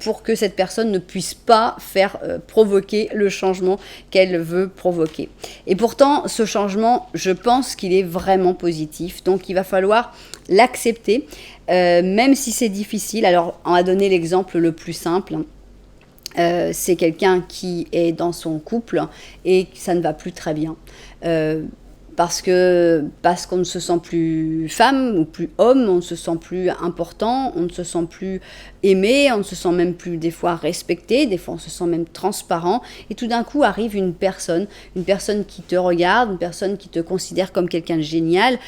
pour que cette personne ne puisse pas faire provoquer le changement qu'elle veut provoquer. Et pourtant, ce changement, je pense qu'il est vraiment positif. Donc, il va falloir l'accepter. Même si c'est difficile. Alors, on va donner l'exemple le plus simple. C'est quelqu'un qui est dans son couple et ça ne va plus très bien. Parce qu'on ne se sent plus femme ou plus homme, on ne se sent plus important, on ne se sent plus aimé, on ne se sent même plus des fois respecté, des fois on se sent même transparent. Et tout d'un coup arrive une personne qui te regarde, une personne qui te considère comme quelqu'un de génial,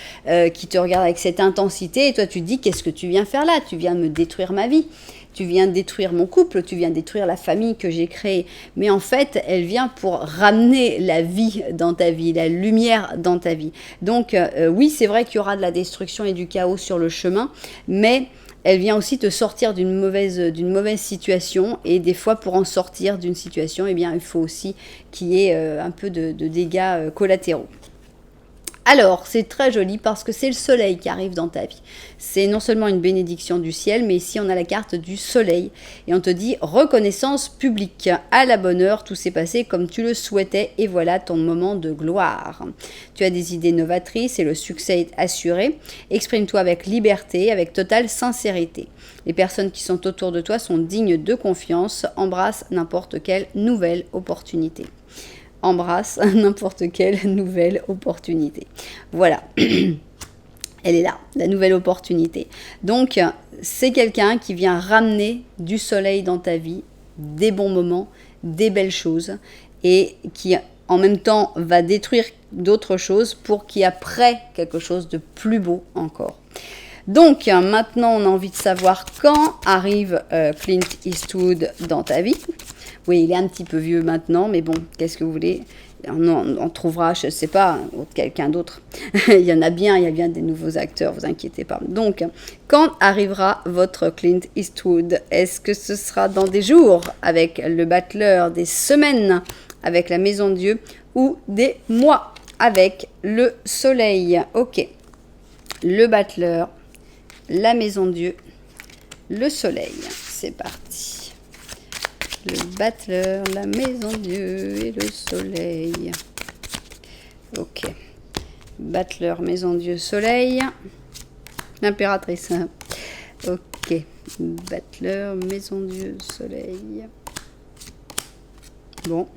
qui te regarde avec cette intensité. Et toi tu te dis, qu'est-ce que tu viens faire là? Tu viens me détruire ma vie. Tu viens détruire mon couple, tu viens détruire la famille que j'ai créée. Mais en fait, elle vient pour ramener la vie dans ta vie, la lumière dans ta vie. Donc oui, c'est vrai qu'il y aura de la destruction et du chaos sur le chemin, mais elle vient aussi te sortir d'une mauvaise situation. Et des fois, pour en sortir d'une situation, eh bien, il faut aussi qu'il y ait un peu de dégâts collatéraux. Alors, c'est très joli parce que c'est le soleil qui arrive dans ta vie. C'est non seulement une bénédiction du ciel, mais ici on a la carte du soleil. Et on te dit reconnaissance publique. À la bonne heure, tout s'est passé comme tu le souhaitais et voilà ton moment de gloire. Tu as des idées novatrices et le succès est assuré. Exprime-toi avec liberté, avec totale sincérité. Les personnes qui sont autour de toi sont dignes de confiance. Embrasse n'importe quelle nouvelle opportunité. Embrasse n'importe quelle nouvelle opportunité. Voilà, elle est là, la nouvelle opportunité. Donc, c'est quelqu'un qui vient ramener du soleil dans ta vie, des bons moments, des belles choses, et qui en même temps va détruire d'autres choses pour qu'il y ait après quelque chose de plus beau encore. Donc, maintenant, on a envie de savoir quand arrive Clint Eastwood dans ta vie. Oui, il est un petit peu vieux maintenant, mais bon, qu'est-ce que vous voulez? On trouvera, je ne sais pas, quelqu'un d'autre. Il y en a bien, il y a bien des nouveaux acteurs, vous inquiétez pas. Donc, quand arrivera votre Clint Eastwood? Est-ce que ce sera dans des jours avec le battleur, des semaines avec la Maison de Dieu ou des mois avec le soleil? Ok, le battleur, la Maison de Dieu, le soleil. C'est parti. Le battleur, la Maison de Dieu et le soleil. Ok. Battleur, Maison de Dieu, soleil. L'impératrice. Ok. Battleur, Maison de Dieu, soleil. Bon.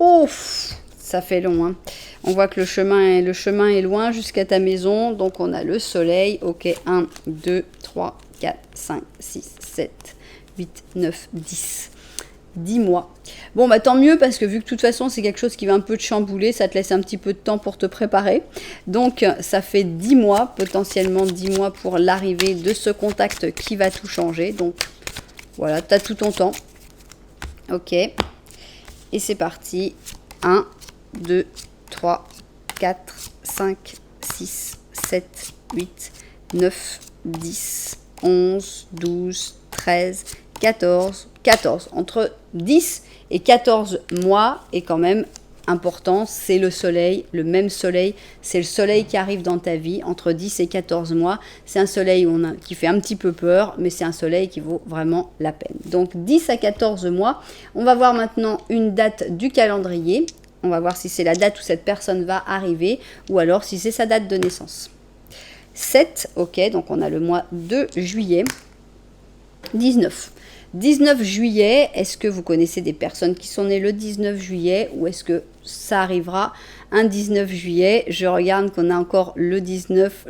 Ouf, ça fait long, hein. On voit que le chemin est loin jusqu'à ta maison. Donc, on a le soleil. Ok, 1, 2, 3, 4, 5, 6, 7, 8, 9, 10. 10 mois. Bon, bah tant mieux parce que vu que de toute façon, c'est quelque chose qui va un peu te chambouler, ça te laisse un petit peu de temps pour te préparer. Donc, ça fait 10 mois, potentiellement 10 mois pour l'arrivée de ce contact qui va tout changer. Donc, voilà, tu as tout ton temps. Ok. Et c'est parti. 1, 2, 3, 4, 5, 6, 7, 8, 9, 10, 11, 12, 13, 14. Entre 10 et 14 mois est quand même important, c'est le soleil, le même soleil, c'est le soleil qui arrive dans ta vie entre 10 et 14 mois. C'est un soleil qui fait un petit peu peur, mais c'est un soleil qui vaut vraiment la peine. Donc 10 à 14 mois, on va voir maintenant une date du calendrier. On va voir si c'est la date où cette personne va arriver ou alors si c'est sa date de naissance. 7, ok, donc on a le mois de juillet. 19 juillet, est-ce que vous connaissez des personnes qui sont nées le 19 juillet ou est-ce que ça arrivera un 19 juillet. Je regarde qu'on a encore le 19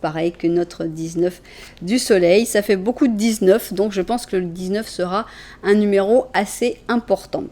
pareil que notre 19 du soleil. Ça fait beaucoup de 19, donc je pense que le 19 sera un numéro assez important.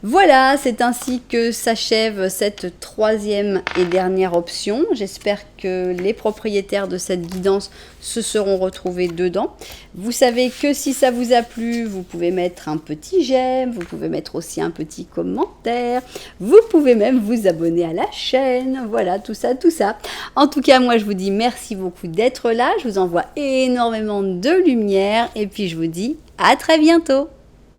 Voilà, c'est ainsi que s'achève cette troisième et dernière option. J'espère que les propriétaires de cette guidance se seront retrouvés dedans. Vous savez que si ça vous a plu, vous pouvez mettre un petit j'aime, vous pouvez mettre aussi un petit commentaire, vous pouvez même vous abonner à la chaîne, voilà, tout ça, tout ça. En tout cas, moi je vous dis merci beaucoup d'être là, je vous envoie énormément de lumière et puis je vous dis à très bientôt.